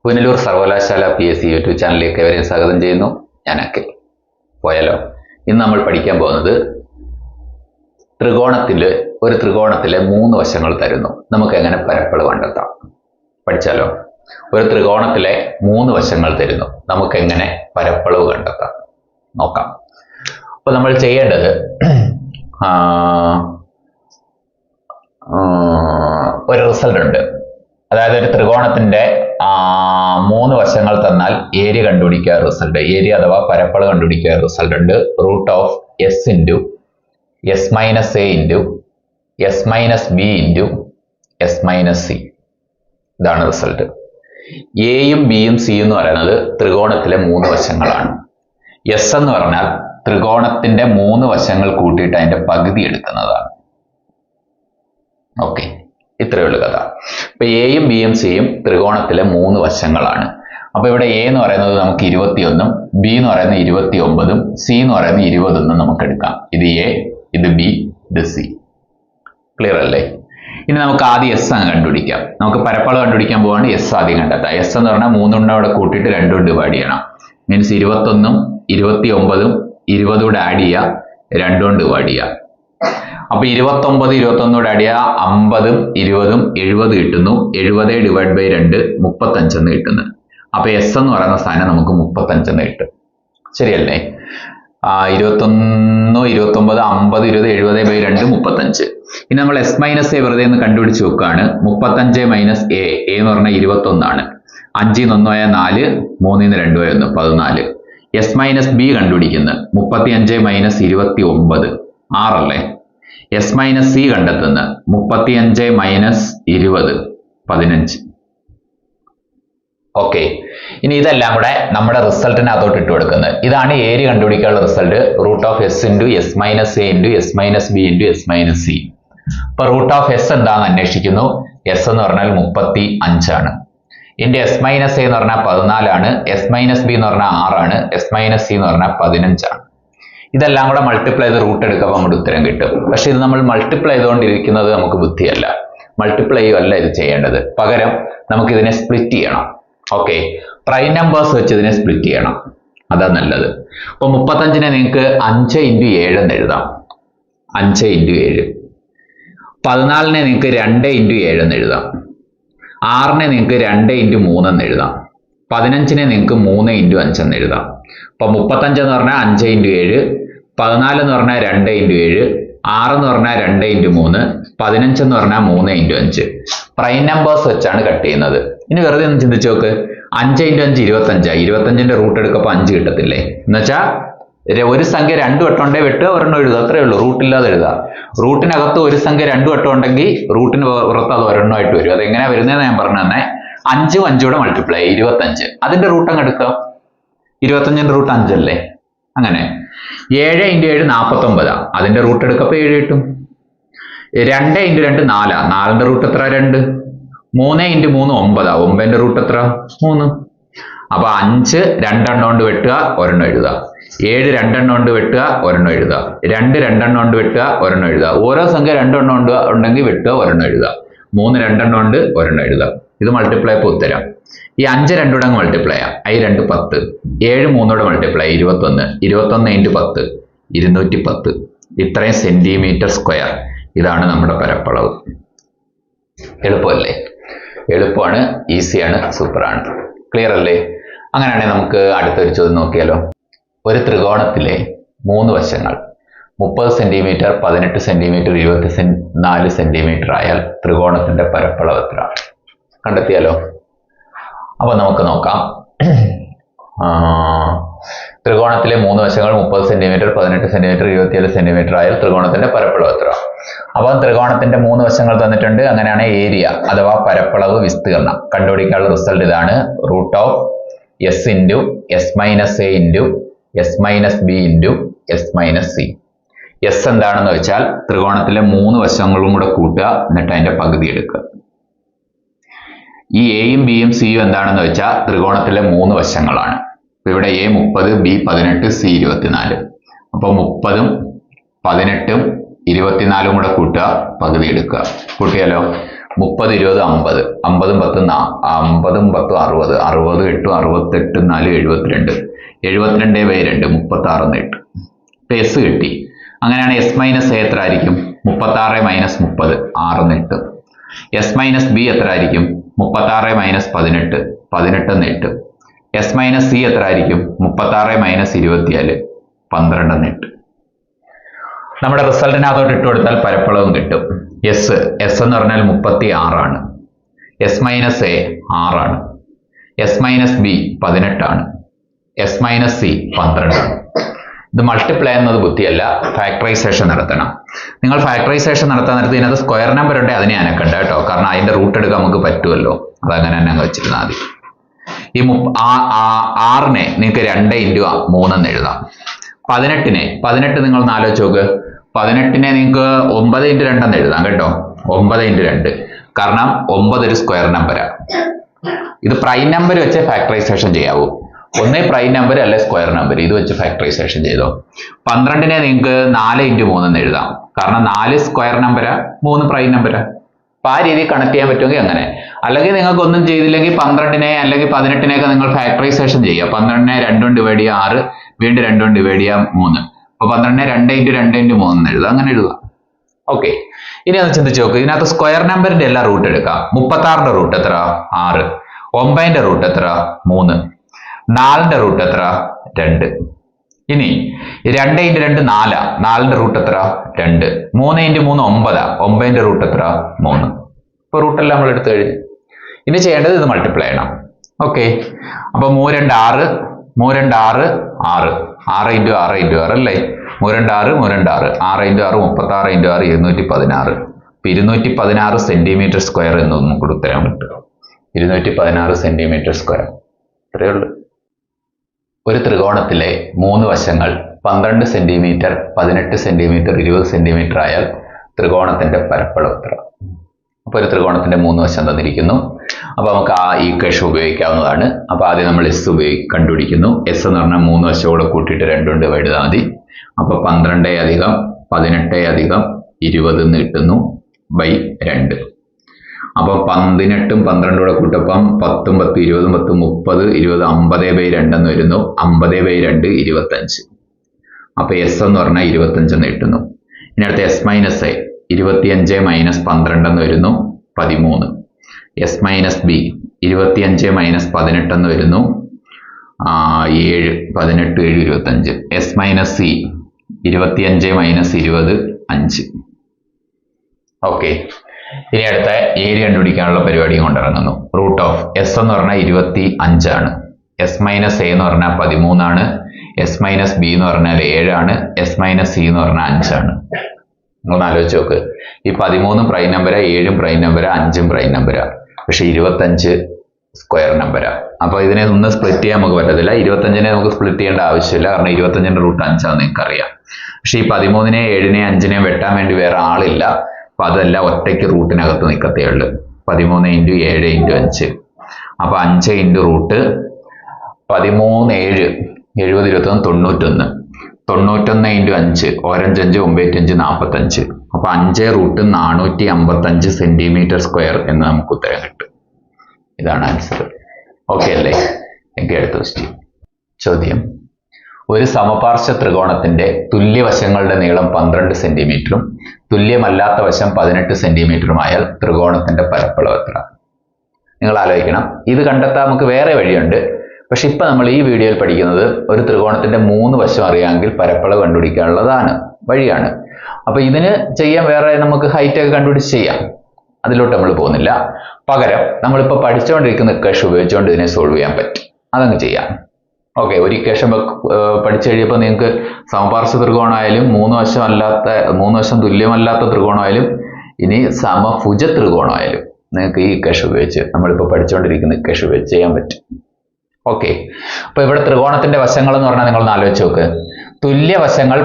പുനലൂർ സർവകലാശാല PSC YouTube ചാനലിലേക്ക് ഏവരെയും സ്വാഗതം ചെയ്യുന്നു. ഞാൻ അഖിൽ. പോയാലോ? ഇന്ന് നമ്മൾ പഠിക്കാൻ പോകുന്നത് ഒരു ത്രികോണത്തിലെ 3 വശങ്ങൾ തരുന്നു. നമുക്ക് എങ്ങനെ പരപ്പളവ് കണ്ടെത്താം? പഠിച്ചാലോ? ഒരു ത്രികോണത്തിലെ 3 വശങ്ങൾ തരുന്നു. നമുക്ക് എങ്ങനെ പരപ്പളവ് കണ്ടെത്താം? നോക്കാം. അപ്പൊ നമ്മൾ ചെയ്യേണ്ടത് ഒരു റിസൾട്ട് ഉണ്ട്. അതായത് ഒരു ത്രികോണത്തിന്റെ 3 വശങ്ങൾ തന്നാൽ ഏരിയ കണ്ടുപിടിക്കുക റിസൾട്ട്. ഏരിയ അഥവാ പരപ്പളവ് കണ്ടുപിടിക്കുക റിസൾട്ട് ഉണ്ട്. Root of S into S minus A into S minus B into S minus C. ഇതാണ് റിസൾട്ട്. എയും ബിയും സിയും എന്ന് പറയുന്നത് ത്രികോണത്തിലെ 3 വശങ്ങളാണ്. S എന്ന് പറഞ്ഞാൽ ത്രികോണത്തിന്റെ 3 വശങ്ങൾ കൂട്ടിയിട്ട് അതിന്റെ പകുതി എടുക്കുന്നതാണ്. ഓക്കെ, ഇത്രയേ ഉള്ളൂ കഥ. ഇപ്പൊ എയും ബിയും സിയും ത്രികോണത്തിലെ 3 വശങ്ങളാണ്. അപ്പൊ ഇവിടെ എ എന്ന് പറയുന്നത് നമുക്ക് 21ഉം ബി എന്ന് പറയുന്നത് 29ഉം സി എന്ന് പറയുന്നത് 20 നമുക്ക് എടുക്കാം. ഇത് എ, ഇത് ബി, ഇത് സി. ക്ലിയർ അല്ലേ? ഇനി നമുക്ക് ആദ്യം എസ് അങ്ങ് കണ്ടുപിടിക്കാം. നമുക്ക് പരപ്പളവ് കണ്ടുപിടിക്കാൻ പോവാണ്. എസ് ആദ്യം കണ്ടെത്താം. എസ് എന്ന് പറഞ്ഞാൽ 3 അവിടെ കൂട്ടിയിട്ട് 2 ഡിവൈഡ് ചെയ്യണം. മീൻസ് 21ഉം 29ഉം 20 കൂടെ ആഡ് ചെയ്യുക, 2 ഡിവൈഡ് ചെയ്യുക. അപ്പൊ 29 21 ആഡ് ചെയ്യുക, 50ഉം 20ഉം 70 കിട്ടുന്നു. 70 ഡിവൈഡ് ബൈ 2 35 എന്ന് കിട്ടുന്നു. അപ്പൊ എസ് എന്ന് പറയുന്ന സ്ഥാനം നമുക്ക് 35 എന്ന് കിട്ടും. ശരിയല്ലേ? 21 29 50 20 70 ബൈ 2 35. ഇനി നമ്മൾ എസ് മൈനസ് എ വെറുതെ ഒന്ന് കണ്ടുപിടിച്ച് നോക്കുകയാണ്. 35 മൈനസ് എ എന്ന് പറഞ്ഞാൽ 21 ആണ്. 5 1 4 3 2 1 14. എസ് മൈനസ് ബി കണ്ടുപിടിക്കുന്നത് 35 മൈനസ് 29 6 അല്ലേ? എസ് മൈനസ് സി കണ്ടെത്തുന്ന 35 മൈനസ് 20 15. ഓക്കെ, ഇനി ഇതെല്ലാം കൂടെ നമ്മുടെ റിസൾട്ടിനകത്തോട്ട് ഇട്ട് കൊടുക്കുന്നത്. ഇതാണ് ഏരിയ കണ്ടുപിടിക്കാനുള്ള result. Root of S into S minus A into S minus B into S minus C. ഇപ്പൊ റൂട്ട് ഓഫ് എസ് എന്താണെന്ന് അന്വേഷിക്കുന്നു. എസ് എന്ന് പറഞ്ഞാൽ 35 ആണ്. ഇൻറ്റു എസ് മൈനസ് എ എന്ന് പറഞ്ഞാൽ 14 ആണ്. എസ് മൈനസ് ബി എന്ന് പറഞ്ഞാൽ 6 ആണ്. എസ് മൈനസ് സി എന്ന് പറഞ്ഞാൽ 15 ആണ്. ഇതെല്ലാം കൂടെ മൾട്ടിപ്ലൈ ചെയ്ത് റൂട്ട് എടുക്കുമ്പോൾ നമ്മുടെ ഉത്തരം കിട്ടും. പക്ഷെ ഇത് നമ്മൾ മൾട്ടിപ്ലൈ ചെയ്തുകൊണ്ടിരിക്കുന്നത് നമുക്ക് ബുദ്ധിയല്ല. മൾട്ടിപ്ലൈ അല്ല ഇത് ചെയ്യേണ്ടത്. പകരം നമുക്ക് ഇതിനെ സ്പ്ലിറ്റ് ചെയ്യണം. ഓക്കെ, പ്രൈം നമ്പേഴ്സ് വെച്ച് ഇതിനെ സ്പ്ലിറ്റ് ചെയ്യണം. അതാ നല്ലത്. അപ്പൊ 35നെ നിങ്ങൾക്ക് 5 ഇൻറ്റു 7 എന്ന് എഴുതാം. 5 ഇൻറ്റു 7. 14നെ നിങ്ങൾക്ക് 2 ഇൻറ്റു 7 എന്ന് എഴുതാം. 6നെ നിങ്ങൾക്ക് 2 ഇൻറ്റു 3 എന്ന് എഴുതാം. 15നെ നിങ്ങൾക്ക് 3 ഇൻറ്റു 5 എന്ന് എഴുതാം. അപ്പൊ 35 എന്ന് പറഞ്ഞാൽ 5 ഇൻറ്റു 7, 14 എന്ന് പറഞ്ഞാൽ 2 ഇൻറ്റു 7, 6 എന്ന് പറഞ്ഞാൽ 2 ഇൻറ്റു 3, 15 എന്ന് പറഞ്ഞാൽ 3 ഇൻറ്റു 5. പ്രൈം നമ്പേഴ്സ് വെച്ചാണ് കട്ട് ചെയ്യുന്നത്. ഇനി വെറുതെ ഒന്ന് ചിന്തിച്ചു നോക്ക്. 5 ഇൻറ്റു 5 25. 25ന്റെ റൂട്ട് എടുക്കുമ്പോൾ 5 കിട്ടത്തില്ലേ? എന്നുവെച്ചാൽ ഒരു സംഖ്യ 2 വട്ടം ഉണ്ടെങ്കിൽ വെട്ടുക, ഒരെണ്ണം എഴുതുക, അത്രേ ഉള്ളൂ. റൂട്ടില്ലാതെ എഴുതുക. റൂട്ടിനകത്ത് ഒരു സംഖ്യ 2 വട്ടം ഉണ്ടെങ്കിൽ റൂട്ടിന് പുറത്ത് അത് ഒരെണ്ണമായിട്ട് വരും. അതെങ്ങനെയാ വരുന്നതെന്ന് ഞാൻ പറഞ്ഞു തന്നെ. 5 5 കൂടെ മൾട്ടിപ്ലൈ 25. അതിന്റെ റൂട്ട് അങ്ങ് എടുക്കുക. 25ന്റെ റൂട്ട് 5 അല്ലേ? അങ്ങനെ 7 ഇൻറ്റു 7 49. അതിന്റെ റൂട്ട് എടുക്കപ്പോൾ 7 കിട്ടും. 2 ഇൻറ്റു 2 4. 4ന്റെ റൂട്ട് എത്ര? 2. 3 ഇൻറ്റു 3 9. 9ന്റെ റൂട്ട് എത്ര? 3. അപ്പൊ 5 2 കൊണ്ട് വെട്ടുക, ഒരെണ്ണം എഴുതുക. 7 2 കൊണ്ട് വെട്ടുക, ഒരെണ്ണം എഴുതുക. 2 2 കൊണ്ട് വെട്ടുക, ഒരെണ്ണം എഴുതുക. ഓരോ സംഖ്യ 2 ഉണ്ടെങ്കിൽ വെട്ടുക, ഒരെണ്ണം എഴുതുക. 3 2 കൊണ്ട് ഒരെണ്ണം എഴുതുക. ഇത് മൾട്ടിപ്ലൈ ആയപ്പോൾ ഉത്തരം. ഈ 5 2 കൂടെ മൾട്ടിപ്ലൈ ചെയ്യാം. 2 10. 7 3 മൾട്ടിപ്ലൈ 21. 21 ഇൻറ്റു 10 210. ഇത്രയും സെന്റിമീറ്റർ സ്ക്വയർ. ഇതാണ് നമ്മുടെ പരപ്പളവ്. എളുപ്പമല്ലേ? എളുപ്പമാണ്, ഈസിയാണ്, സൂപ്പറാണ്. ക്ലിയർ അല്ലേ? അങ്ങനെയാണെങ്കിൽ നമുക്ക് അടുത്തൊരു ചോദ്യം നോക്കിയാലോ. ഒരു ത്രികോണത്തിലെ 3 വശങ്ങൾ 30 സെന്റിമീറ്റർ 18 സെന്റിമീറ്റർ 24 സെന്റിമീറ്റർ ആയാൽ ത്രികോണത്തിന്റെ പരപ്പളവ് എത്ര? കണ്ടെത്തിയാലോ? അപ്പൊ നമുക്ക് നോക്കാം. ത്രികോണത്തിലെ 3 വശങ്ങൾ 30 സെന്റിമീറ്റർ 18 സെന്റിമീറ്റർ 24 സെന്റിമീറ്റർ ആയാൽ ത്രികോണത്തിന്റെ പരപ്പളവ് എത്ര? അപ്പൊ ത്രികോണത്തിന്റെ 3 വശങ്ങൾ തന്നിട്ടുണ്ട്. അങ്ങനെയാണ് ഏരിയ അഥവാ പരപ്പളവ് വിസ്തീർണം കണ്ടുപിടിക്കാനുള്ള റിസൾട്ട് ഇതാണ്. Root of S into S minus A into S minus B into S minus C. S എന്താണെന്ന് വെച്ചാൽ ത്രികോണത്തിലെ 3 വശങ്ങളും കൂടെ കൂട്ടുക, എന്നിട്ട് അതിന്റെ പകുതി എടുക്കുക. ഈ എയും ബിയും സിയും എന്താണെന്ന് വെച്ചാൽ ത്രികോണത്തിലെ 3 വശങ്ങളാണ്. ഇവിടെ എ 30, ബി 18, സി 24. അപ്പൊ 30ഉം 18ഉം 24 കൂടെ കൂട്ടുക, പകുതി എടുക്കുക. കൂട്ടിയാലോ? 30 20 50 50 10 50 10 60 60 8 68 4 72 72/2 36 കിട്ടും. എസ് കിട്ടി. അങ്ങനെയാണ് എസ് മൈനസ് എ എത്ര ആയിരിക്കും? 36 മൈനസ് 30 6 കിട്ടും. എസ് മൈനസ് ബി എത്ര ആയിരിക്കും? 36 മൈനസ് 18 18 കിട്ടും. എസ് മൈനസ് സി എത്ര ആയിരിക്കും? 36 മൈനസ് 24 12 കിട്ടും. നമ്മുടെ റിസൾട്ടിനകത്തോട്ട് ഇട്ട് കൊടുത്താൽ പരപ്പളവും കിട്ടും. എസ് എന്ന് പറഞ്ഞാൽ 36 ആണ്. എസ് മൈനസ് എ 6 ആണ്. എസ് മൈനസ് ബി 18 ആണ്. എസ് മൈനസ് സി 12 ആണ്. ഇത് മൾട്ടിപ്ലൈ എന്നത് ബുദ്ധിയല്ല, ഫാക്ടറൈസേഷൻ നടത്തണം. നിങ്ങൾ ഫാക്ടറൈസേഷൻ നടത്താൻ നേരത്ത് ഇതിനകത്ത് സ്ക്വയർ നമ്പർ ഉണ്ട്, അതിനെ അനക്കണ്ട കേട്ടോ, കാരണം അതിന്റെ റൂട്ട് എടുക്കാൻ നമുക്ക് പറ്റുമല്ലോ, അതങ്ങനെ തന്നെ അങ്ങ് വെച്ചിരുന്നാൽ മതി. ഈ 6നെ നിങ്ങൾക്ക് 2 × 3 എന്ന് എഴുതാം. 18 നിങ്ങൾ ആലോചിച്ച് നോക്ക്. 18നെ നിങ്ങൾക്ക് 9 × 2 എന്ന് എഴുതാം കേട്ടോ, 9 × 2, കാരണം 9 ഒരു സ്ക്വയർ നമ്പരാണ്. ഇത് പ്രൈം നമ്പർ വെച്ച് ഫാക്ടറൈസേഷൻ ചെയ്യാവൂ. ഒന്നേ പ്രൈം നമ്പർ അല്ലെ സ്ക്വയർ നമ്പർ, ഇത് വെച്ച് ഫാക്ടറൈസേഷൻ ചെയ്തോ. 12നെ നിങ്ങൾക്ക് 4 × 3 എന്ന് എഴുതാം, കാരണം 4 സ്ക്വയർ നമ്പരാ, 3 പ്രൈം നമ്പരാ. അപ്പൊ ആ രീതിയിൽ കണക്ട് ചെയ്യാൻ പറ്റുമെങ്കിൽ അങ്ങനെ. അല്ലെങ്കിൽ നിങ്ങൾക്ക് ഒന്നും ചെയ്തില്ലെങ്കിൽ 12നെ അല്ലെങ്കിൽ 18നെയൊക്കെ നിങ്ങൾ ഫാക്ടറൈസേഷൻ ചെയ്യുക. 12നെ 2 കൊണ്ട് ഡിവൈഡ് ചെയ്യുക 6, വീണ്ടും 2 കൊണ്ട് ഡിവൈഡ് ചെയ്യാം 3. അപ്പൊ 12നെ 2 × 2 × 3 എന്ന് എഴുതാം, അങ്ങനെ എഴുതാം. ഓക്കെ, ഇനി ഒന്ന് ചിന്തിച്ച് നോക്ക്. ഇതിനകത്ത് സ്ക്വയർ നമ്പറിന്റെ എല്ലാ റൂട്ട് എടുക്കാം. 36ന്റെ റൂട്ട് എത്ര? 6. 9ന്റെ റൂട്ട് എത്ര? 3. 4ന്റെ റൂട്ട് എത്ര? 2. ഇനി 2 × 2 4, 4ന്റെ റൂട്ട് എത്ര? 2. 3 × 3 9, 9ന്റെ റൂട്ട് എത്ര? 3. ഇപ്പൊ റൂട്ടെല്ലാം നമ്മൾ എടുത്തു കഴിഞ്ഞു. ഇനി ചെയ്യേണ്ടത് ഇത് മൾട്ടിപ്ലൈ ചെയ്യണം. ഓക്കെ, അപ്പൊ 3 2 6, 3 2 6 6, 6 × 6 × 6 അല്ലേ? 3 2 6, 3 2 6, 6 × 6 36 × 6 216. 216 സെന്റിമീറ്റർ സ്ക്വയർ എന്ന് നമുക്ക് ഉത്തരം കിട്ടുക. 216 സെന്റിമീറ്റർ സ്ക്വയർ. ഇത്രയേ ഉള്ളൂ. ഒരു ത്രികോണത്തിലെ 3 വശങ്ങൾ 12 സെന്റിമീറ്റർ, 18 സെന്റിമീറ്റർ, 20 സെന്റിമീറ്റർ ആയാൽ ത്രികോണത്തിന്റെ പരപ്പളവ് എത്ര? അപ്പൊ ഒരു ത്രികോണത്തിന്റെ 3 വശം തന്നിരിക്കുന്നു. അപ്പൊ നമുക്ക് ആ ഈക്വേഷൻ ഉപയോഗിക്കാവുന്നതാണ്. അപ്പൊ ആദ്യം നമ്മൾ എസ് കണ്ടുപിടിക്കുന്നു. എസ് എന്ന് പറഞ്ഞാൽ 3 വശത്തോടെ കൂട്ടിയിട്ട് 2 കൊണ്ട് ഡിവൈഡ് ചെയ്താൽ മതി. അപ്പൊ 12 + 18 + 20 എന്ന് കിട്ടുന്നു /2. അപ്പൊ 18ഉം 12ഉം കൂടെ കൂട്ടപ്പം 10 10 20 10 30 20 50/2 എന്ന് വരുന്നു. 50/2 25. അപ്പൊ എസ് എന്ന് പറഞ്ഞാൽ 25 എന്ന് കിട്ടുന്നു. ഇനി അടുത്ത എസ് മൈനസ് എ 25 - 12 എന്ന് വരുന്നു 13. എസ് മൈനസ് ബി 25 - 18 എന്ന് വരുന്നു 7. 18 7 25. S minus C 25 - 20 5. ഓക്കെ, ഇനി അടുത്ത ഏരിയ കണ്ടുപിടിക്കാനുള്ള പരിപാടിയും കൊണ്ടിറങ്ങുന്നു. റൂട്ട് ഓഫ് എസ് എന്ന് പറഞ്ഞാൽ 25 ആണ്. എസ് മൈനസ് എ എന്ന് പറഞ്ഞാൽ 13 ആണ്. എസ് മൈനസ് ബി എന്ന് പറഞ്ഞാൽ 7 ആണ്. എസ് മൈനസ് സി എന്ന് പറഞ്ഞാൽ 5 ആണ്. നിങ്ങളൊന്ന് ആലോചിച്ച് നോക്ക്. ഈ 13 പ്രൈം നമ്പരാ, 7 പ്രൈം നമ്പരാ, 5 പ്രൈം നമ്പരാ, പക്ഷെ 25 സ്ക്വയർ നമ്പരാ. അപ്പൊ ഇതിനെ ഒന്ന് സ്പ്ലിറ്റ് ചെയ്യാൻ നമുക്ക് പറ്റത്തില്ല. 25നെ നമുക്ക് സ്പ്ലിറ്റ് ചെയ്യേണ്ട ആവശ്യമില്ല, കാരണം 25ന്റെ റൂട്ട് 5 ആണെന്ന് നിങ്ങൾക്ക് അറിയാം. പക്ഷെ ഈ 13നെ 7നെ 5നെ വെട്ടാൻ വേണ്ടി വേറെ ആളില്ല. അപ്പൊ അതെല്ലാം ഒറ്റയ്ക്ക് റൂട്ടിനകത്ത് നിൽക്കത്തേ ഉള്ളു. 13 × 7 × 5. അപ്പൊ 5 × റൂട്ട് 13 7 70 21 91. 91 × 5 ഓരഞ്ച് 5 9 5 45. അപ്പൊ 5 റൂട്ട് 455 സെന്റിമീറ്റർ സ്ക്വയർ എന്ന് നമുക്ക് ഉത്തരം കിട്ടും. ഇതാണ് ആൻസർ. ഓക്കെ അല്ലേ? എനിക്ക് അടുത്ത ക്വസ്റ്റ്യൻ. ചോദ്യം: ഒരു സമപാർശ്വ ത്രികോണത്തിന്റെ തുല്യവശങ്ങളുടെ നീളം 12 സെന്റിമീറ്ററും തുല്യമല്ലാത്ത വശം 18 സെന്റിമീറ്ററുമായാൽ ത്രികോണത്തിന്റെ പരപ്പളവ് എത്ര? നിങ്ങൾ ആലോചിക്കണം. ഇത് കണ്ടെത്താൻ നമുക്ക് വേറെ വഴിയുണ്ട്. പക്ഷെ ഇപ്പൊ നമ്മൾ ഈ വീഡിയോയിൽ പഠിക്കുന്നത് ഒരു ത്രികോണത്തിന്റെ 3 വശം അറിയാമെങ്കിൽ പരപ്പളവ് കണ്ടുപിടിക്കാനുള്ളതാണ് വഴിയാണ്. അപ്പൊ ഇതിന് ചെയ്യാൻ വേറെ നമുക്ക് ഹൈറ്റ് ഒക്കെ കണ്ടുപിടിച്ച് ചെയ്യാം. അതിലോട്ട് നമ്മൾ പോകുന്നില്ല. പകരം നമ്മളിപ്പോ പഠിച്ചുകൊണ്ടിരിക്കുന്ന ഇക്വേഷൻ ഉപയോഗിച്ചുകൊണ്ട് ഇതിനെ സോൾവ് ചെയ്യാൻ പറ്റും. അതങ്ങ് ചെയ്യാം. ഓക്കെ, ഒരു ഇക്വേഷൻ പഠിച്ചു കഴിയുമ്പോൾ നിങ്ങൾക്ക് സമപാർശ്വ ത്രികോണമായാലും 3 വശം തുല്യമല്ലാത്ത ത്രികോണമായാലും ഇനി സമഭുജ ത്രികോണമായാലും നിങ്ങൾക്ക് ഈ ഇക്വേഷൻ ഉപയോഗിച്ച് നമ്മളിപ്പോൾ പഠിച്ചുകൊണ്ടിരിക്കുന്ന ഇക്വേഷൻ ഉപയോഗിച്ച് ചെയ്യാൻ പറ്റും. ഓക്കെ, അപ്പൊ ഇവിടെ ത്രികോണത്തിന്റെ വശങ്ങൾ എന്ന് പറഞ്ഞാൽ നിങ്ങളൊന്ന് ആലോചിച്ച് നോക്ക്. തുല്യവശങ്ങൾ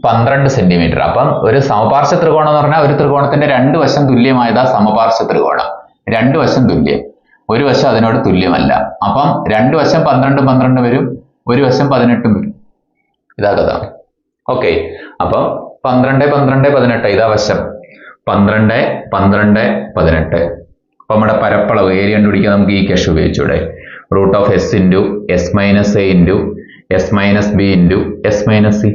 12 സെന്റിമീറ്റർ. അപ്പം ഒരു സമപാർശ്വ ത്രികോണം എന്ന് പറഞ്ഞാൽ ഒരു ത്രികോണത്തിന്റെ 2 വശം തുല്യമായതാ സമപാർശ്വ ത്രികോണം. 2 വശം തുല്യം, ഒരു വശം അതിനോട് തുല്യമല്ല. അപ്പം 2 വശം 12 12 വരും, ഒരു വശം 18 വരും. ഇതാ കഥ. ഓക്കെ, അപ്പം 12 12 18 ഇതാ വശം. 12, 12, 18. അപ്പൊ നമ്മുടെ പരപ്പളവ് ഏരിയ കണ്ടുപിടിക്കാൻ നമുക്ക് ഈ ഇക്വേഷൻ ഉപയോഗിച്ചൂടെ? Root of S into S minus A into S minus B into S minus C.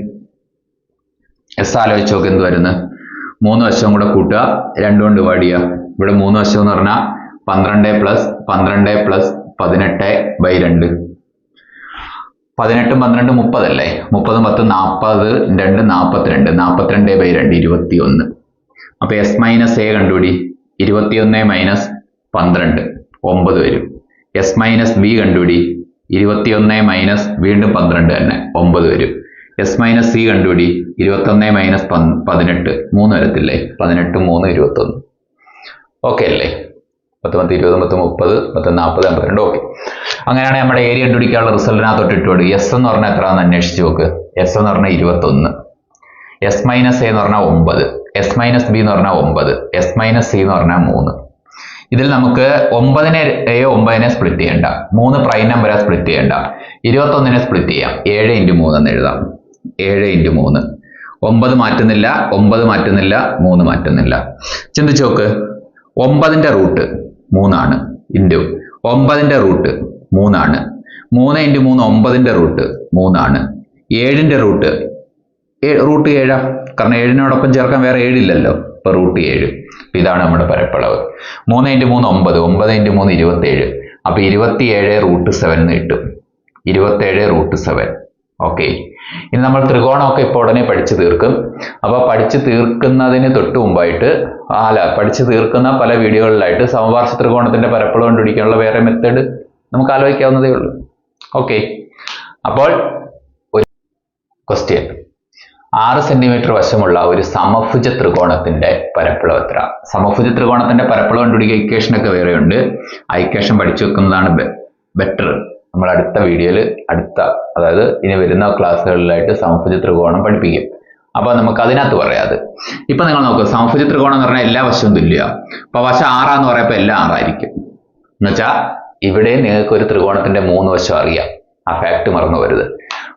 S ആലോചിച്ച് നോക്ക് എന്ത് വരുന്നത്? 3 വശവും കൂടെ കൂട്ടുക, 2 കൊണ്ട് ഡിവൈഡ് ചെയ്യുക. ഇവിടെ 3 വശം എന്ന് പറഞ്ഞാൽ 12 പ്ലസ് 12 പ്ലസ് 18/2. 18 12 30 അല്ലേ? 30 10 40 2 42. 42/2 21. അപ്പൊ എസ് മൈനസ് എ കണ്ടുപിടി. 21 മൈനസ് 12 9 വരും. എസ് മൈനസ് ബി കണ്ടുപിടി. 21 മൈനസ് വീണ്ടും 12 തന്നെ 9 വരും. എസ് മൈനസ് സി കണ്ടുപിടി. 21 മൈനസ് 18 3 വരത്തില്ലേ? 18 3 21. ഓക്കെ അല്ലേ? 10 10 20 10 30 10 40 52. ഓക്കെ. അങ്ങനെയാണെങ്കിൽ നമ്മുടെ ഏരിയ കണ്ടുപിടിക്കാനുള്ള റിസൾട്ടിനകത്തോട്ട് ഇട്ടുകൊടുക്കുക. എസ് എന്ന് പറഞ്ഞാൽ എത്രയാണെന്ന് അന്വേഷിച്ച് നോക്ക്. എസ് എന്ന് പറഞ്ഞാൽ 21. എസ് മൈനസ് എ എന്ന് പറഞ്ഞാൽ 9. എസ് മൈനസ് ബി എന്ന് പറഞ്ഞാൽ 9. എസ് മൈനസ് സി എന്ന് പറഞ്ഞാൽ 3. ഇതിൽ നമുക്ക് 9നെ സ്പ്ലിറ്റ് ചെയ്യണ്ട. 3 പ്രൈം നമ്പറെ സ്പ്ലിറ്റ് ചെയ്യണ്ട. 21നെ സ്പ്ലിറ്റ് ചെയ്യാം. 7 × 3 എന്ന് എഴുതാം. 7 × 3. 9 മാറ്റുന്നില്ല, 9 മാറ്റുന്നില്ല, 3 മാറ്റുന്നില്ല. ചിന്തിച്ചു നോക്ക്. 9ന്റെ റൂട്ട് 3 ആണ്. ഇൻറ്റു 9ന്റെ റൂട്ട് 3 ആണ്. 3 × 3 9ന്റെ റൂട്ട് 3 ആണ്. 7ന്റെ റൂട്ട് 7. കാരണം 7നോടൊപ്പം ചേർക്കാൻ വേറെ 7 ഇല്ലല്ലോ. അപ്പൊ റൂട്ട് 7. ഇതാണ് നമ്മുടെ പരപ്പളവ്. 3 × 3 9. 9 × 3 27. അപ്പൊ 27 റൂട്ട് 7 എന്ന് കിട്ടും. 27 റൂട്ട് 7. ഓക്കെ. ഇനി നമ്മൾ ത്രികോണമൊക്കെ ഇപ്പോൾ ഉടനെ പഠിച്ചു തീർക്കും. അപ്പൊ പഠിച്ചു തീർക്കുന്നതിന് തൊട്ട് മുമ്പായിട്ട് പഠിച്ചു തീർക്കുന്ന പല വീഡിയോകളിലായിട്ട് സമപാർശ്വ ത്രികോണത്തിന്റെ പരപ്പളവ് കണ്ടുപിടിക്കാനുള്ള വേറെ മെത്തേഡ് നമുക്ക് ആലോചിക്കാവുന്നതേ ഉള്ളൂ. ഓക്കെ. അപ്പോൾ ഒരു ക്വസ്റ്റ്യൻ. 6 സെന്റിമീറ്റർ വശമുള്ള ഒരു സമഭുജ ത്രികോണത്തിന്റെ പരപ്പളവ് എത്ര? സമഭുജ ത്രികോണത്തിന്റെ പരപ്പളവ് കണ്ടുപിടിക്കുക ഇക്വേഷൻ ഒക്കെ വേറെയുണ്ട്. ആ ഇക്വേഷൻ പഠിച്ചു വെക്കുന്നതാണ് ബെറ്റർ. നമ്മൾ അടുത്ത വീഡിയോയിൽ അതായത് ഇനി വരുന്ന ക്ലാസ്സുകളിലായിട്ട് സമഭുജ ത്രികോണം പഠിപ്പിക്കും. അപ്പൊ നമുക്ക് അതിനകത്ത് പറയാത്. ഇപ്പൊ നിങ്ങൾ നോക്കുക. സമഭുജ ത്രികോണം എന്ന് പറഞ്ഞാൽ എല്ലാ വശവും തുല്യ. അപ്പൊ വശം 6 എന്ന് പറയുമ്പോൾ എല്ലാം 6 ആയിരിക്കും. എന്നുവെച്ചാൽ ഇവിടെ നിങ്ങൾക്ക് ഒരു ത്രികോണത്തിന്റെ 3 വശം അറിയാം. ആ ഫാക്ട് മറന്നു വരുത്.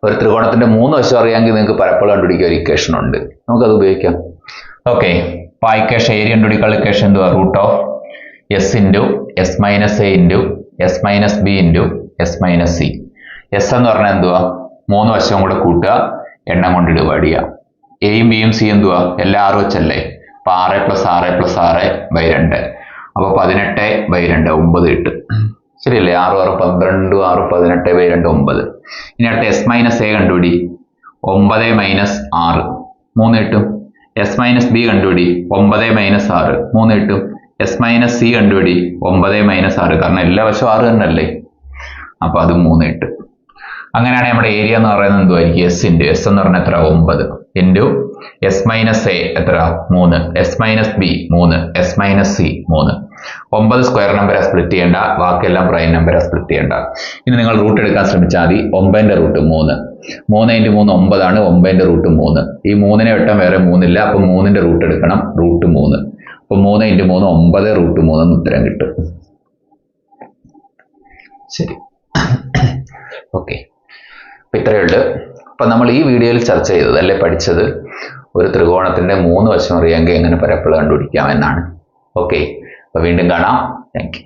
ഒരു ത്രികോണത്തിന്റെ 3 വശം അറിയാമെങ്കിൽ നിങ്ങൾക്ക് പരപ്പളവ് കണ്ടുപിടിക്കുക ഒരു ഇക്വേഷൻ ഉണ്ട്. നമുക്കത് ഉപയോഗിക്കാം. ഓക്കെ. അപ്പൊ ആ ഇക്വേഷൻ ഏരിയ കണ്ടുപിടിക്കാനുള്ള ഇക്വേഷൻ എന്തുവാ? Root of S into S minus A into S minus B into S minus C. S എന്ന് പറഞ്ഞാൽ എന്തുവാ? 3 വശവും കൂടെ കൂട്ടുക, എണ്ണം കൊണ്ട് ഡിവൈഡ് ചെയ്യുക. എയും ബിയും സി എന്തുവാ? എല്ലാം 6 വെച്ചല്ലേ? അപ്പൊ 6 + 6 + 6/2. അപ്പൊ 18/2 9 കിട്ടും. ശരിയല്ലേ? 6 6 12 6 18/2 9. ഇനി അടുത്ത എസ് മൈനസ് എ കണ്ടുപിടി. 9 മൈനസ് 6 3 കിട്ടും. എസ് മൈനസ് ബി കണ്ടുപിടി. 9 മൈനസ് 6 3 കിട്ടും. എസ് മൈനസ് സി കണ്ടുപിടി. 9 മൈനസ് 6. കാരണം എല്ലാ വശവും 6 തന്നെയല്ലേ? അപ്പൊ അത് 3 കിട്ടും. അങ്ങനെയാണെങ്കിൽ നമ്മുടെ ഏരിയ എന്ന് പറയുന്നത് എന്തുവായിരിക്കും? എസ് ഇൻറ്റു എസ് എന്ന് പറഞ്ഞാൽ എത്ര? 9 ഇൻറ്റു എസ് മൈനസ് എ എത്ര? 3. S minus B 3. S minus C 3. 9 square നമ്പറെ സ്പ്ലിറ്റ് ചെയ്യേണ്ട. ബാക്കിയെല്ലാം പ്രൈം നമ്പറെ സ്പ്ലിറ്റ് ചെയ്യേണ്ട. ഇനി നിങ്ങൾ റൂട്ട് എടുക്കാൻ ശ്രമിച്ചാൽ മതി. 9ന്റെ റൂട്ട് 3. 3 × 3 9 ആണ്. 9ന്റെ റൂട്ട് 3. ഈ 3നെ വെട്ടാൻ വേറെ 3 ഇല്ല. അപ്പൊ 3ന്റെ റൂട്ട് എടുക്കണം. റൂട്ട് 3. അപ്പൊ 3 × 3 9 റൂട്ട് 3 എന്ന് ഉത്തരം കിട്ടും. ശരി. ഓക്കെ. അപ്പൊ ഇത്രയേ ഉള്ളൂ. അപ്പൊ നമ്മൾ ഈ വീഡിയോയിൽ ചർച്ച ചെയ്തത് അല്ലെ പഠിച്ചത് ഒരു ത്രികോണത്തിന്റെ 3 വശം അറിയാമെങ്കിൽ എങ്ങനെ പരപ്പളവ് കണ്ടുപിടിക്കാം എന്നാണ്. ഓക്കെ. അപ്പൊ വീണ്ടും കാണാം. Thank you.